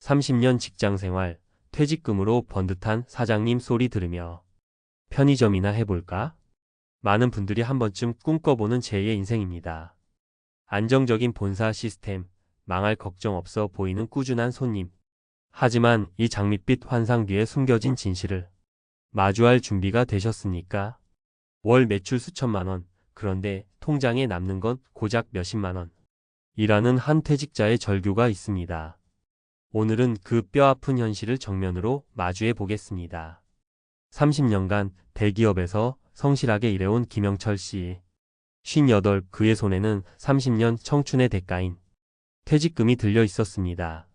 30년 직장생활, 퇴직금으로 번듯한 사장님 소리 들으며 편의점이나 해볼까? 많은 분들이 한 번쯤 꿈꿔보는 제2의 인생입니다. 안정적인 본사 시스템, 망할 걱정 없어 보이는 꾸준한 손님. 하지만 이 장밋빛 환상 뒤에 숨겨진 진실을 마주할 준비가 되셨습니까? 월 매출 수천만 원, 그런데 통장에 남는 건 고작 몇십만 원. 이라는 한 퇴직자의 절규가 있습니다. 오늘은 그 뼈아픈 현실을 정면으로 마주해 보겠습니다. 30년간 대기업에서 성실하게 일해온 김영철 씨. 58, 그의 손에는 30년 청춘의 대가인 퇴직금이 들려 있었습니다.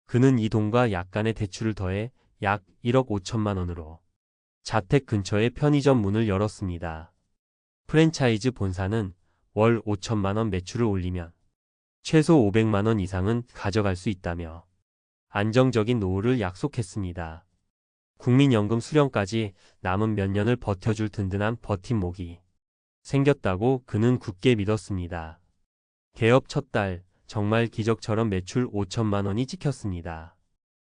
그는 이 돈과 약간의 대출을 더해 약 1억 5천만 원으로 자택 근처의 편의점 문을 열었습니다. 프랜차이즈 본사는 월 5천만 원 매출을 올리면 최소 500만 원 이상은 가져갈 수 있다며 안정적인 노후를 약속했습니다. 국민연금 수령까지 남은 몇 년을 버텨줄 든든한 버팀목이 생겼다고 그는 굳게 믿었습니다. 개업 첫 달, 정말 기적처럼 매출 5천만 원이 찍혔습니다.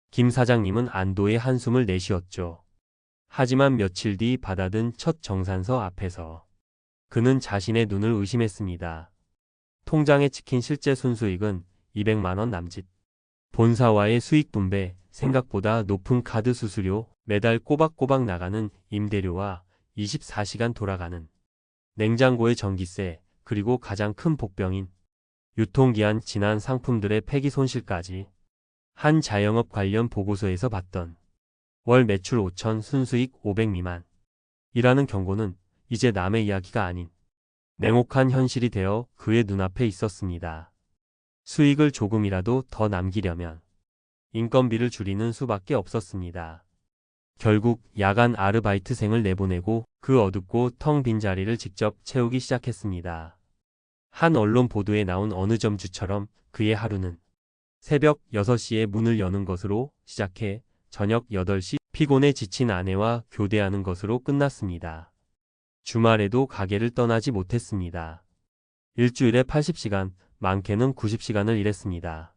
김 사장님은 안도의 한숨을 내쉬었죠. 하지만 며칠 뒤 받아든 첫 정산서 앞에서 그는 자신의 눈을 의심했습니다. 통장에 찍힌 실제 순수익은 200만 원 남짓. 본사와의 수익 분배, 생각보다 높은 카드 수수료, 매달 꼬박꼬박 나가는 임대료와 24시간 돌아가는 냉장고의 전기세, 그리고 가장 큰 복병인 유통기한 지난 상품들의 폐기 손실까지 한 자영업 관련 보고서에서 봤던 월 매출 5천, 순수익 500 미만 이라는 경고는 이제 남의 이야기가 아닌 냉혹한 현실이 되어 그의 눈앞에 있었습니다. 수익을 조금이라도 더 남기려면 인건비를 줄이는 수밖에 없었습니다. 결국 야간 아르바이트생을 내보내고 그 어둡고 텅 빈 자리를 직접 채우기 시작했습니다. 한 언론 보도에 나온 어느 점주처럼 그의 하루는 새벽 6시에 문을 여는 것으로 시작해 저녁 8시 피곤에 지친 아내와 교대하는 것으로 끝났습니다. 주말에도 가게를 떠나지 못했습니다. 일주일에 80시간, 많게는 90시간을 일했습니다.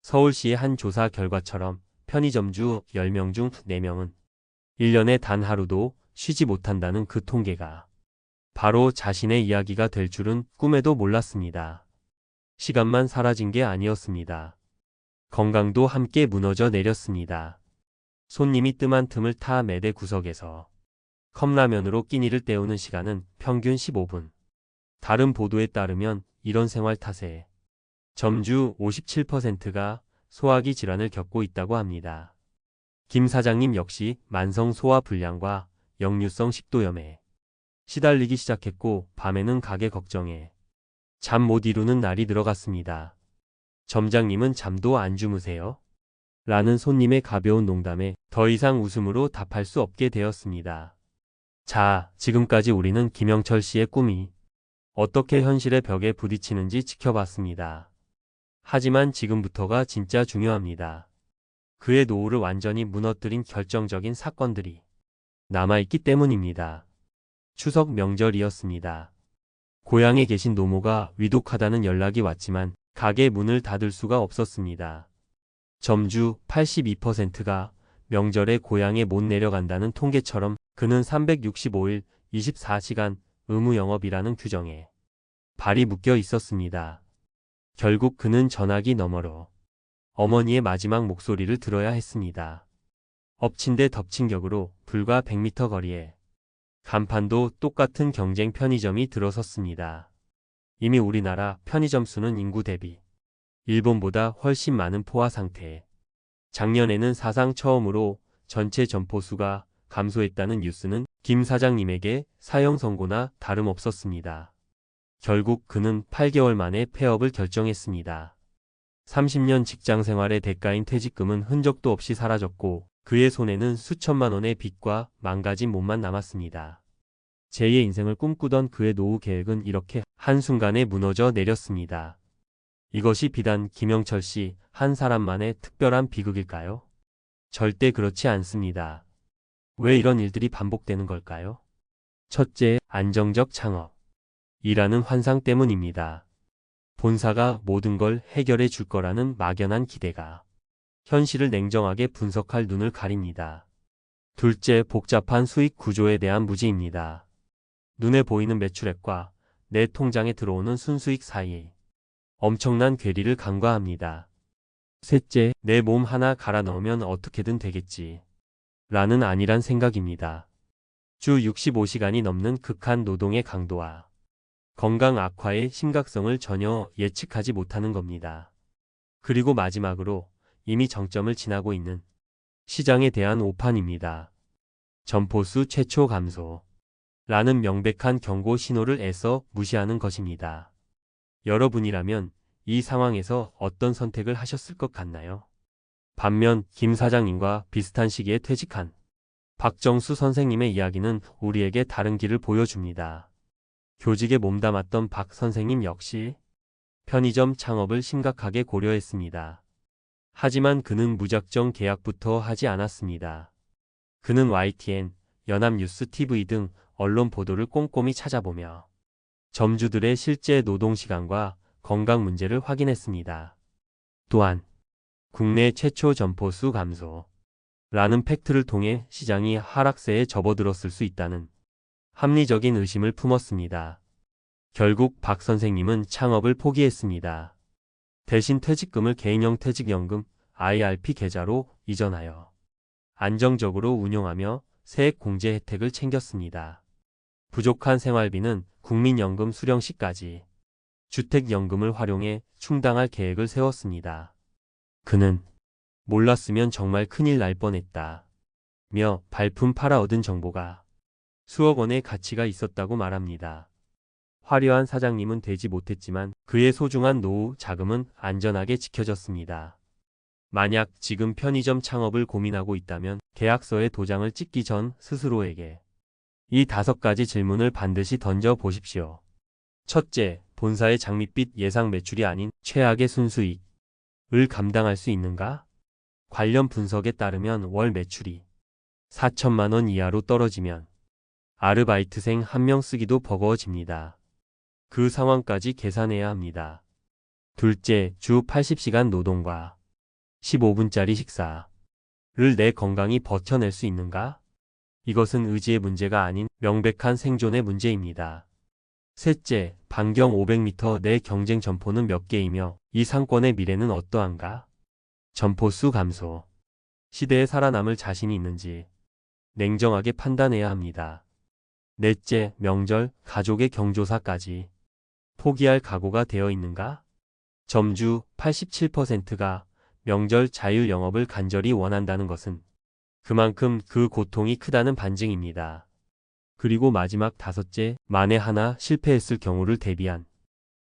서울시의 한 조사 결과처럼 편의점주 10명 중 4명은 1년에 단 하루도 쉬지 못한다는 그 통계가 바로 자신의 이야기가 될 줄은 꿈에도 몰랐습니다. 시간만 사라진 게 아니었습니다. 건강도 함께 무너져 내렸습니다. 손님이 뜸한 틈을 타 매대 구석에서 컵라면으로 끼니를 때우는 시간은 평균 15분. 다른 보도에 따르면 이런 생활 탓에 점주 57%가 소화기 질환을 겪고 있다고 합니다. 김 사장님 역시 만성 소화 불량과 역류성 식도염에 시달리기 시작했고 밤에는 가게 걱정에 잠 못 이루는 날이 들어갔습니다. 점장님은 잠도 안 주무세요? 라는 손님의 가벼운 농담에 더 이상 웃음으로 답할 수 없게 되었습니다. 자, 지금까지 우리는 김영철 씨의 꿈이 어떻게 현실의 벽에 부딪히는지 지켜봤습니다. 하지만 지금부터가 진짜 중요합니다. 그의 노후를 완전히 무너뜨린 결정적인 사건들이 남아있기 때문입니다. 추석 명절이었습니다. 고향에 계신 노모가 위독하다는 연락이 왔지만 가게 문을 닫을 수가 없었습니다. 점주 82%가 명절에 고향에 못 내려간다는 통계처럼 그는 365일 24시간 의무 영업이라는 규정에 발이 묶여 있었습니다. 결국 그는 전화기 너머로 어머니의 마지막 목소리를 들어야 했습니다. 엎친 데 덮친 격으로 불과 100m 거리에 간판도 똑같은 경쟁 편의점이 들어섰습니다. 이미 우리나라 편의점 수는 인구 대비 일본보다 훨씬 많은 포화 상태에 작년에는 사상 처음으로 전체 점포 수가 감소했다는 뉴스는 김 사장님에게 사형 선고나 다름없었습니다. 결국 그는 8개월 만에 폐업을 결정했습니다. 30년 직장 생활의 대가인 퇴직금은 흔적도 없이 사라졌고 그의 손에는 수천만 원의 빚과 망가진 몸만 남았습니다. 제2의 인생을 꿈꾸던 그의 노후 계획은 이렇게 한순간에 무너져 내렸습니다. 이것이 비단 김영철 씨 한 사람만의 특별한 비극일까요? 절대 그렇지 않습니다. 왜 이런 일들이 반복되는 걸까요? 첫째, 안정적 창업이라는 환상 때문입니다. 본사가 모든 걸 해결해 줄 거라는 막연한 기대가 현실을 냉정하게 분석할 눈을 가립니다. 둘째, 복잡한 수익 구조에 대한 무지입니다. 눈에 보이는 매출액과 내 통장에 들어오는 순수익 사이에 엄청난 괴리를 간과합니다. 셋째, 내 몸 하나 갈아 넣으면 어떻게든 되겠지. 라는 안일한 생각입니다. 주 65시간이 넘는 극한 노동의 강도와 건강 악화의 심각성을 전혀 예측하지 못하는 겁니다. 그리고 마지막으로 이미 정점을 지나고 있는 시장에 대한 오판입니다. 점포수 최초 감소. 라는 명백한 경고 신호를 애써 무시하는 것입니다. 여러분이라면 이 상황에서 어떤 선택을 하셨을 것 같나요? 반면 김 사장님과 비슷한 시기에 퇴직한 박정수 선생님의 이야기는 우리에게 다른 길을 보여줍니다. 교직에 몸담았던 박 선생님 역시 편의점 창업을 심각하게 고려했습니다. 하지만 그는 무작정 계약부터 하지 않았습니다. 그는 YTN, 연합뉴스 TV 등 언론 보도를 꼼꼼히 찾아보며 점주들의 실제 노동시간과 건강 문제를 확인했습니다. 또한 국내 최초 점포수 감소 라는 팩트를 통해 시장이 하락세에 접어들었을 수 있다는 합리적인 의심을 품었습니다. 결국 박 선생님은 창업을 포기했습니다. 대신 퇴직금을 개인형 퇴직연금 IRP 계좌로 이전하여 안정적으로 운용하며 세액 공제 혜택을 챙겼습니다. 부족한 생활비는 국민연금 수령 시까지 주택연금을 활용해 충당할 계획을 세웠습니다. 그는 몰랐으면 정말 큰일 날 뻔했다 며 발품 팔아 얻은 정보가 수억 원의 가치가 있었다고 말합니다. 화려한 사장님은 되지 못했지만 그의 소중한 노후 자금은 안전하게 지켜졌습니다. 만약 지금 편의점 창업을 고민하고 있다면 계약서에 도장을 찍기 전 스스로에게 이 5가지 질문을 반드시 던져 보십시오. 첫째, 본사의 장밋빛 예상 매출이 아닌 최악의 순수익을 감당할 수 있는가? 관련 분석에 따르면 월 매출이 4천만 원 이하로 떨어지면 아르바이트생 1명 쓰기도 버거워집니다. 그 상황까지 계산해야 합니다. 둘째, 주 80시간 노동과 15분짜리 식사를 내 건강이 버텨낼 수 있는가? 이것은 의지의 문제가 아닌 명백한 생존의 문제입니다. 셋째, 반경 500m 내 경쟁 점포는 몇 개이며 이 상권의 미래는 어떠한가? 점포수 감소. 시대에 살아남을 자신이 있는지 냉정하게 판단해야 합니다. 넷째, 명절, 가족의 경조사까지 포기할 각오가 되어 있는가? 점주 87%가 명절 자율 영업을 간절히 원한다는 것은 그만큼 그 고통이 크다는 반증입니다. 그리고 마지막 다섯째, 만에 하나 실패했을 경우를 대비한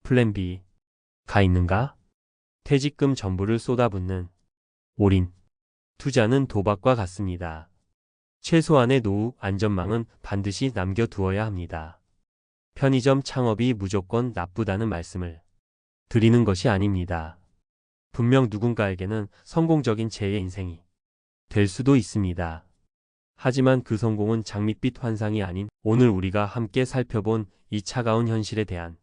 플랜 B가 있는가? 퇴직금 전부를 쏟아붓는 올인 투자는 도박과 같습니다. 최소한의 노후 안전망은 반드시 남겨두어야 합니다. 편의점 창업이 무조건 나쁘다는 말씀을 드리는 것이 아닙니다. 분명 누군가에게는 성공적인 제2의 인생이 될 수도 있습니다. 하지만 그 성공은 장밋빛 환상이 아닌 오늘 우리가 함께 살펴본 이 차가운 현실에 대한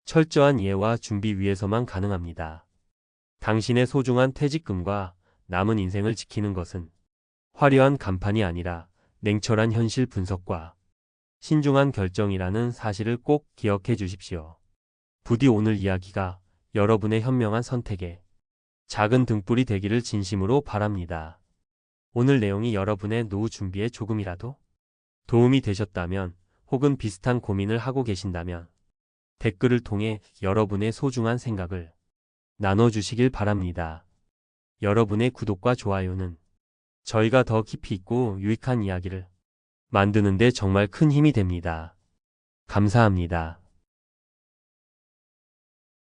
철저한 이해와 준비 위해서만 가능합니다. 당신의 소중한 퇴직금과 남은 인생을 지키는 것은 화려한 간판이 아니라 냉철한 현실 분석과 신중한 결정이라는 사실을 꼭 기억해 주십시오. 부디 오늘 이야기가 여러분의 현명한 선택에 작은 등불이 되기를 진심으로 바랍니다. 오늘 내용이 여러분의 노후 준비에 조금이라도 도움이 되셨다면 혹은 비슷한 고민을 하고 계신다면 댓글을 통해 여러분의 소중한 생각을 나눠주시길 바랍니다. 여러분의 구독과 좋아요는 저희가 더 깊이 있고 유익한 이야기를 만드는 데 정말 큰 힘이 됩니다. 감사합니다.